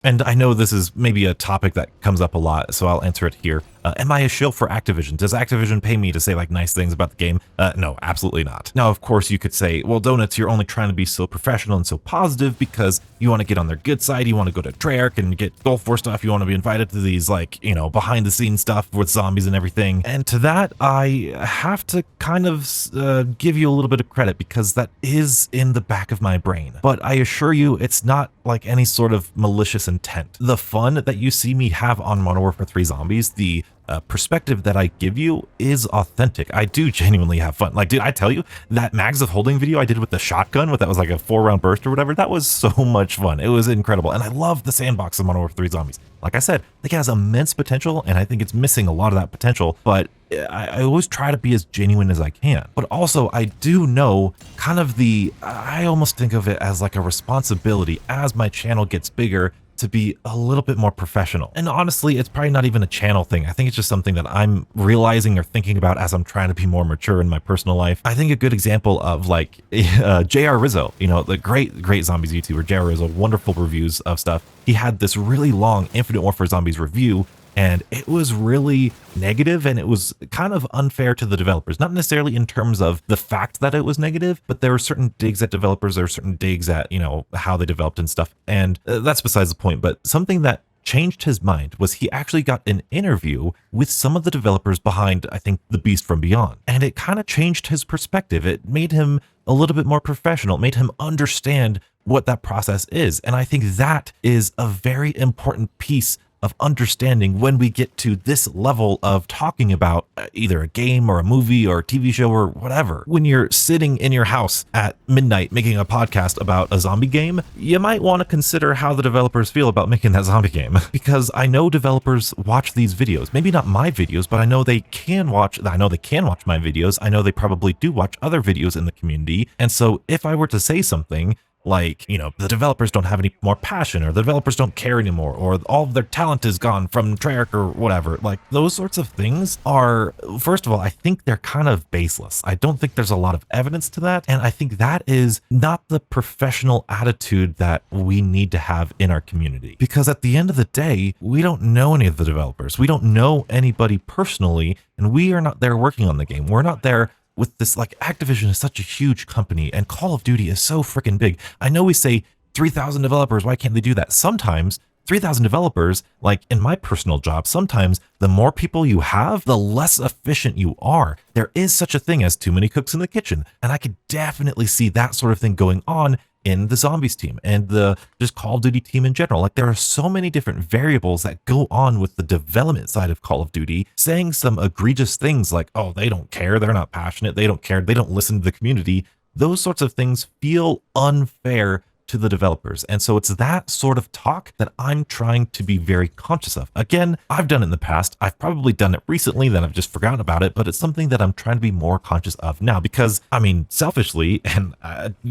And I know this is maybe a topic that comes up a lot, so I'll answer it here. Am I a shill for Activision? Does Activision pay me to say like nice things about the game? No, absolutely not. Now, of course, you could say, well, Donuts, you're only trying to be so professional and so positive because you want to get on their good side. You want to go to Treyarch and get Gulf War stuff. You want to be invited to these like, behind the scenes stuff with zombies and everything. And to that, I have to kind of give you a little bit of credit because that is in the back of my brain. But I assure you, it's not like any sort of malicious intent. The fun that you see me have on Modern Warfare 3 Zombies, the perspective that I give you is authentic. I do genuinely have fun. Like, dude, I tell you, that mags of holding video I did with the shotgun, that was like a 4-round burst or whatever, that was so much fun. It was incredible. And I love the sandbox of Modern Warfare 3 Zombies. Like I said, it has immense potential, and I think it's missing a lot of that potential, but I always try to be as genuine as I can. But also, I do know kind of I almost think of it as like a responsibility as my channel gets bigger to be a little bit more professional. And honestly, it's probably not even a channel thing. I think it's just something that I'm realizing or thinking about as I'm trying to be more mature in my personal life. I think a good example of like JR Rizzo, the great zombies YouTuber, JR Rizzo, wonderful reviews of stuff. He had this really long Infinite Warfare Zombies review, and it was really negative, and it was kind of unfair to the developers, not necessarily in terms of the fact that it was negative, but there were certain digs at developers, there were certain digs at, how they developed and stuff. And that's besides the point. But something that changed his mind was he actually got an interview with some of the developers behind, I think, The Beast from Beyond. And it kind of changed his perspective. It made him a little bit more professional, it made him understand what that process is. And I think that is a very important piece of understanding when we get to this level of talking about either a game or a movie or a TV show or whatever. When you're sitting in your house at midnight making a podcast about a zombie game, you might want to consider how the developers feel about making that zombie game. Because I know developers watch these videos, maybe not my videos, but I know they can watch my videos. I know they probably do watch other videos in the community. And so if I were to say something like, the developers don't have any more passion, or the developers don't care anymore, or all of their talent is gone from Treyarch or whatever, like those sorts of things are, first of all, I think they're kind of baseless. I don't think there's a lot of evidence to that. And I think that is not the professional attitude that we need to have in our community. Because at the end of the day, we don't know any of the developers. We don't know anybody personally, and we are not there working on the game. We're not there with this, like, Activision is such a huge company and Call of Duty is so freaking big. I know we say 3,000 developers, why can't they do that? Sometimes 3,000 developers, like in my personal job, sometimes the more people you have, the less efficient you are. There is such a thing as too many cooks in the kitchen. And I could definitely see that sort of thing going on in the Zombies team and the just Call of Duty team in general. Like, there are so many different variables that go on with the development side of Call of Duty, saying some egregious things like, oh, they don't care, they're not passionate, they don't care, they don't listen to the community. Those sorts of things feel unfair to the developers. And so it's that sort of talk that I'm trying to be very conscious of. Again, I've done it in the past. I've probably done it recently, then I've just forgotten about it, but it's something that I'm trying to be more conscious of now because, selfishly, and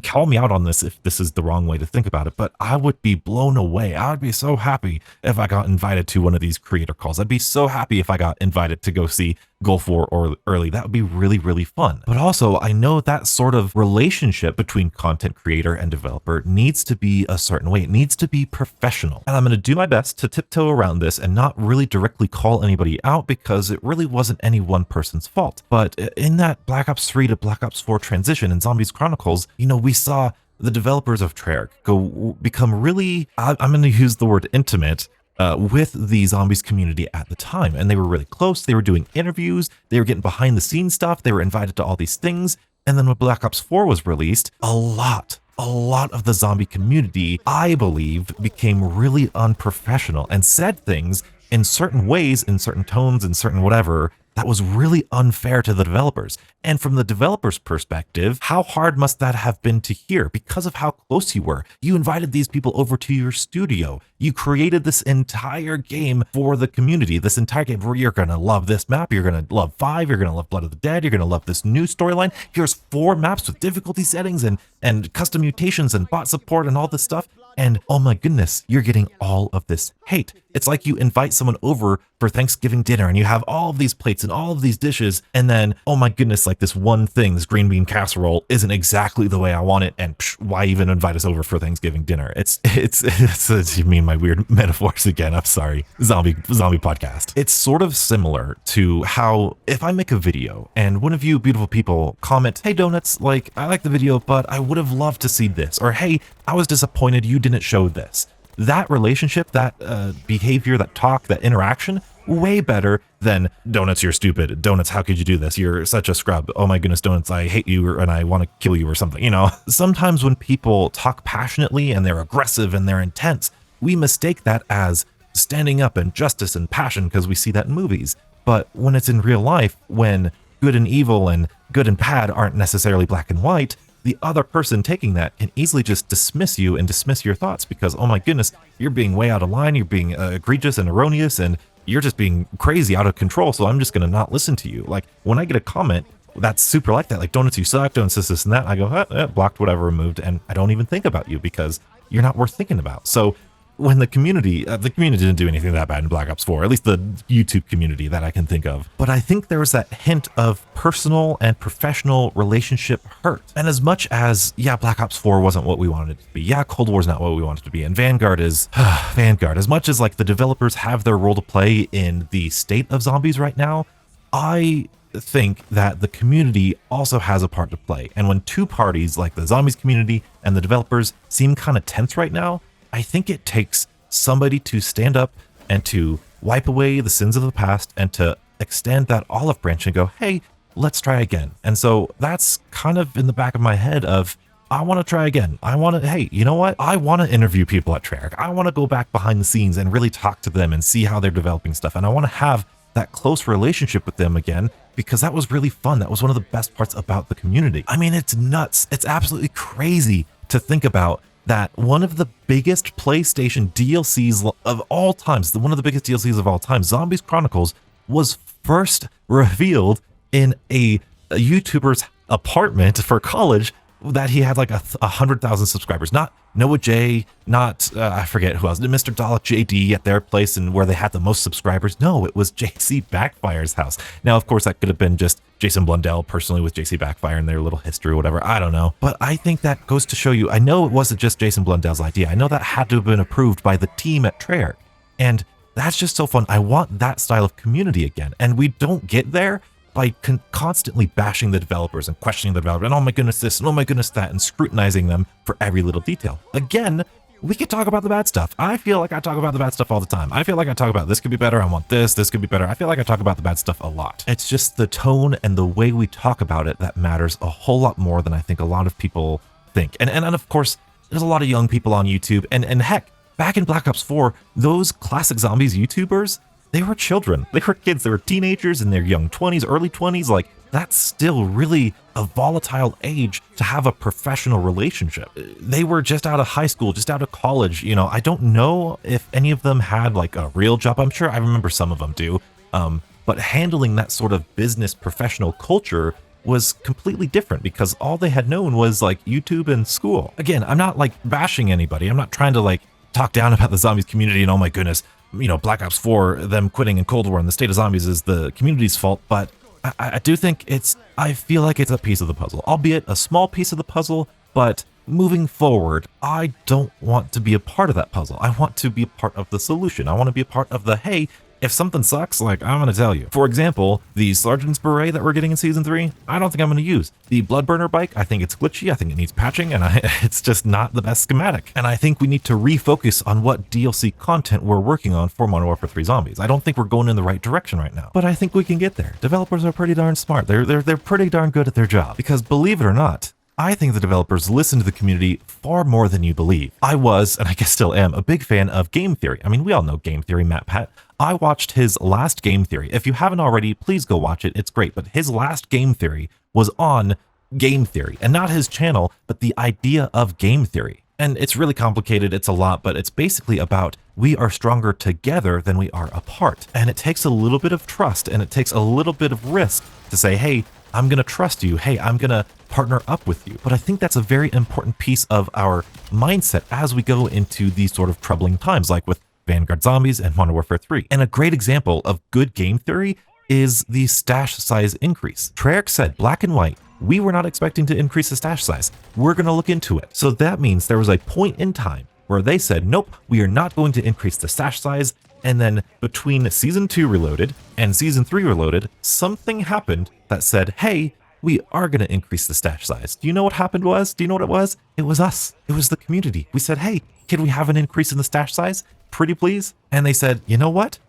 call me out on this if this is the wrong way to think about it, but I would be blown away. I would be so happy if I got invited to one of these creator calls. I'd be so happy if I got invited to go see Gulf War or early. That would be really, really fun. But also, I know that sort of relationship between content creator and developer needs to be a certain way. It needs to be professional. And I'm going to do my best to tiptoe around this and not really directly call anybody out because it really wasn't any one person's fault. But in that Black Ops 3 to Black Ops 4 transition in Zombies Chronicles, we saw the developers of Treyarch become really, I'm going to use the word intimate, with the Zombies community at the time. And they were really close. They were doing interviews. They were getting behind the scenes stuff. They were invited to all these things. And then when Black Ops 4 was released, a lot of the zombie community, I believe, became really unprofessional and said things in certain ways, in certain tones, in certain whatever, that was really unfair to the developers. And from the developers' perspective, how hard must that have been to hear because of how close you were? You invited these people over to your studio. You created this entire game for the community, this entire game where you're going to love this map, you're going to love 5, you're going to love Blood of the Dead, you're going to love this new storyline. Here's 4 maps with difficulty settings and custom mutations and bot support and all this stuff. And oh my goodness, you're getting all of this hate. It's like you invite someone over for Thanksgiving dinner and you have all of these plates and all of these dishes, and then, oh my goodness, like this one thing, this green bean casserole isn't exactly the way I want it, and why even invite us over for Thanksgiving dinner? It's you mean my weird metaphors again, I'm sorry. Zombie podcast. It's sort of similar to how if I make a video and one of you beautiful people comment, hey Donuts, like I like the video, but I would have loved to see this, or hey, I was disappointed you didn't show this. That relationship, that behavior, that talk, that interaction, way better than Donuts, you're stupid. Donuts, how could you do this? You're such a scrub. Oh my goodness, Donuts, I hate you and I want to kill you or something. You know, sometimes when people talk passionately and they're aggressive and they're intense, we mistake that as standing up and justice and passion because we see that in movies. But when it's in real life, when good and evil and good and bad aren't necessarily black and white, the other person taking that can easily just dismiss you and dismiss your thoughts because, oh my goodness, you're being way out of line, you're being egregious and erroneous, and you're just being crazy out of control, so I'm just going to not listen to you. Like, when I get a comment that's super like that, like, Donuts, you suck, Donuts, this and that, I go, blocked, whatever, removed, and I don't even think about you because you're not worth thinking about. So when the community didn't do anything that bad in Black Ops 4, at least the YouTube community that I can think of. But I think there was that hint of personal and professional relationship hurt. And as much as, yeah, Black Ops 4 wasn't what we wanted it to be. Yeah, Cold War's not what we wanted it to be. And Vanguard is, Vanguard, as much as like the developers have their role to play in the state of zombies right now, I think that the community also has a part to play. And when two parties like the zombies community and the developers seem kind of tense right now, I think it takes somebody to stand up and to wipe away the sins of the past and to extend that olive branch and go, hey, let's try again. And so that's kind of in the back of my head of, I want to try again. I want to, hey, you know what? I want to interview people at Treyarch. I want to go back behind the scenes and really talk to them and see how they're developing stuff. And I want to have that close relationship with them again because that was really fun. That was one of the best parts about the community. I mean, it's nuts. It's absolutely crazy to think about that one of the biggest PlayStation DLCs of all times, one of the biggest DLCs of all time, Zombies Chronicles, was first revealed in a YouTuber's apartment for college that he had like 100,000 subscribers. Not Noah J, not, I forget who else, Mr. Dalek JD at their place and where they had the most subscribers. No, it was JC Backfire's house. Now, of course, that could have been just Jason Blundell personally with JC Backfire and their little history or whatever. I don't know. But I think that goes to show you, I know it wasn't just Jason Blundell's idea. I know that had to have been approved by the team at Treyarch. And that's just so fun. I want that style of community again. And we don't get there by constantly bashing the developers and questioning the developer and oh my goodness this and oh my goodness that and scrutinizing them for every little detail. Again, we could talk about the bad stuff. I feel like I talk about the bad stuff all the time. I feel like I talk about this could be better, I want this could be better. I feel like I talk about the bad stuff a lot. It's just the tone and the way we talk about it that matters a whole lot more than I think a lot of people think. And of course, there's a lot of young people on YouTube and heck, back in Black Ops 4, those classic zombies YouTubers, they were children, they were kids, they were teenagers in their young 20s, early 20s. Like, that's still really a volatile age to have a professional relationship. They were just out of high school, just out of college. You know, I don't know if any of them had like a real job. I'm sure I remember some of them do. But handling that sort of business professional culture was completely different because all they had known was like YouTube and school. Again, I'm not like bashing anybody. I'm not trying to like talk down about the zombies community and oh my goodness, you know, Black Ops 4, them quitting in Cold War and the state of zombies is the community's fault, but I do think I feel like it's a piece of the puzzle, albeit a small piece of the puzzle, but moving forward, I don't want to be a part of that puzzle. I want to be a part of the solution. I want to be a part of the, hey, if something sucks, like, I'm going to tell you. For example, the Sergeant's Beret that we're getting in Season 3, I don't think I'm going to use. The Bloodburner bike, I think it's glitchy, I think it needs patching, and it's just not the best schematic. And I think we need to refocus on what DLC content we're working on for Modern Warfare 3 Zombies. I don't think we're going in the right direction right now, but I think we can get there. Developers are pretty darn smart. They're pretty darn good at their job. Because believe it or not, I think the developers listen to the community far more than you believe. I was, and I guess still am, a big fan of Game Theory. I mean, we all know Game Theory, Matt Pat. I watched his last Game Theory. If you haven't already, please go watch it. It's great. But his last Game Theory was on Game Theory, and not his channel, but the idea of Game Theory. And it's really complicated. It's a lot, but it's basically about we are stronger together than we are apart. And it takes a little bit of trust and it takes a little bit of risk to say, hey, I'm going to trust you. Hey, I'm going to partner up with you. But I think that's a very important piece of our mindset as we go into these sort of troubling times, like with Vanguard Zombies and Modern Warfare 3. And a great example of good game theory is the stash size increase. Treyarch said, black and white, we were not expecting to increase the stash size. We're going to look into it. So that means there was a point in time where they said, nope, we are not going to increase the stash size. And then between Season 2 Reloaded and Season 3 Reloaded, something happened that said, hey, we are going to increase the stash size. Do you know what happened was? Do you know what it was? It was us. It was the community. We said, hey, can we have an increase in the stash size? Pretty please? And they said, you know what?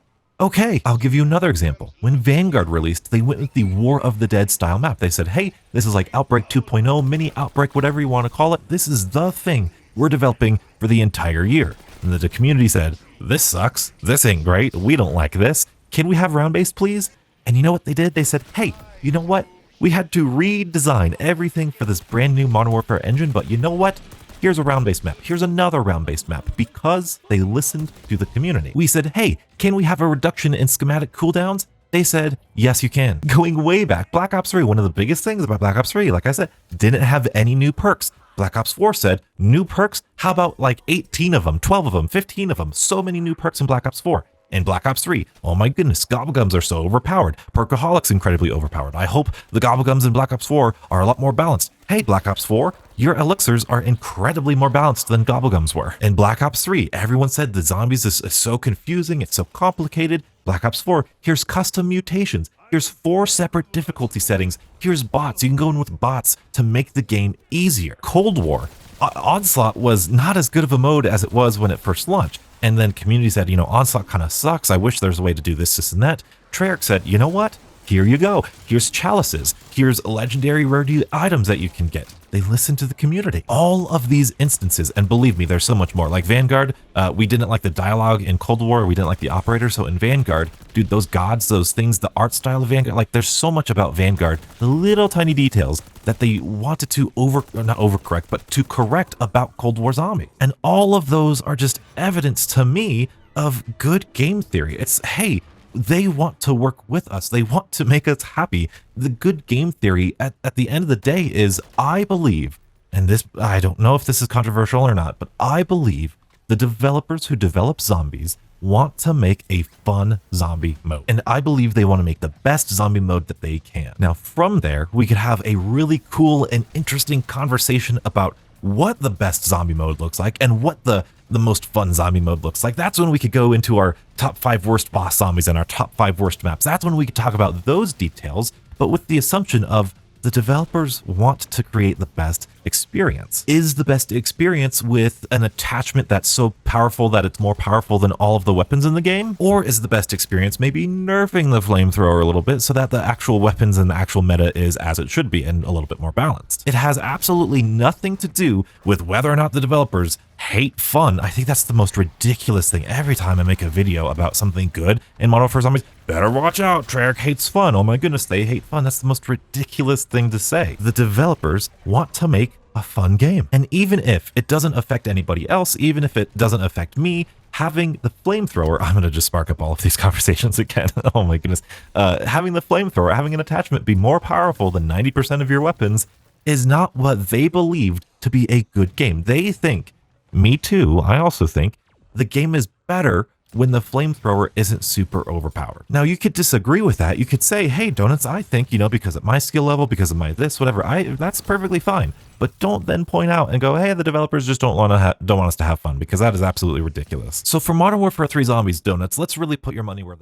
Okay, I'll give you another example. When Vanguard released, they went with the War of the Dead style map. They said, hey, this is like Outbreak 2.0, mini Outbreak, whatever you want to call it. This is the thing we're developing for the entire year. And the community said, this sucks. This ain't great. We don't like this. Can we have round-based, please? And you know what they did? They said, hey, you know what? We had to redesign everything for this brand new Modern Warfare engine, but you know what? Here's a round-based map. Here's another round-based map because they listened to the community. We said, hey, can we have a reduction in schematic cooldowns? They said, yes, you can. Going way back, Black Ops 3, one of the biggest things about Black Ops 3, like I said, didn't have any new perks. Black Ops 4 said, new perks? How about like 18 of them, 12 of them, 15 of them? So many new perks in Black Ops 4. In Black Ops 3, oh my goodness, Gobblegums are so overpowered. Perkaholics incredibly overpowered. I hope the Gobblegums in Black Ops 4 are a lot more balanced. Hey, Black Ops 4, your elixirs are incredibly more balanced than Gobblegums were. In Black Ops 3, everyone said the zombies is so confusing, it's so complicated. Black Ops 4, here's custom mutations. Here's 4 separate difficulty settings. Here's bots. You can go in with bots to make the game easier. Cold War, Onslaught was not as good of a mode as it was when it first launched. And then community said, you know, Onslaught kind of sucks. I wish there's a way to do this, and that. Treyarch said, you know what? Here you go. Here's chalices. Here's legendary rare items that you can get. They listened to the community. All of these instances, and believe me, there's so much more. Like Vanguard, we didn't like the dialogue in Cold War. We didn't like the operator. So in Vanguard, dude, those gods, those things, the art style of Vanguard, like there's so much about Vanguard, the little tiny details that they wanted to not overcorrect, but to correct about Cold War Zombie. And all of those are just evidence to me of good game theory. It's, hey, they want to work with us. They want to make us happy. The good game theory at the end of the day is, I believe, and this, I don't know if this is controversial or not, but I believe the developers who develop zombies want to make a fun zombie mode. And I believe they want to make the best zombie mode that they can. Now, from there, we could have a really cool and interesting conversation about what the best zombie mode looks like and what the most fun zombie mode looks like. That's when we could go into our top 5 worst boss zombies and our top 5 worst maps. That's when we could talk about those details, but with the assumption of the developers want to create the best experience. Is the best experience with an attachment that's so powerful that it's more powerful than all of the weapons in the game? Or is the best experience maybe nerfing the flamethrower a little bit so that the actual weapons and the actual meta is as it should be and a little bit more balanced? It has absolutely nothing to do with whether or not the developers hate fun. I think that's the most ridiculous thing. Every time I make a video about something good in Modern Warfare Zombies, better watch out, Treyarch hates fun. Oh my goodness, they hate fun. That's the most ridiculous thing to say. The developers want to make a fun game. And even if it doesn't affect anybody else, even if it doesn't affect me, having the flamethrower, I'm going to just spark up all of these conversations again. Oh my goodness. Having the flamethrower, having an attachment be more powerful than 90% of your weapons is not what they believed to be a good game. They think, me too, I also think, the game is better when the flamethrower isn't super overpowered. Now, you could disagree with that. You could say, hey, Donuts, I think, you know, because of my skill level, because of my this, whatever, that's perfectly fine. But don't then point out and go, hey, the developers just don't want us to have fun, because that is absolutely ridiculous. So for Modern Warfare 3 Zombies, Donuts, let's really put your money where the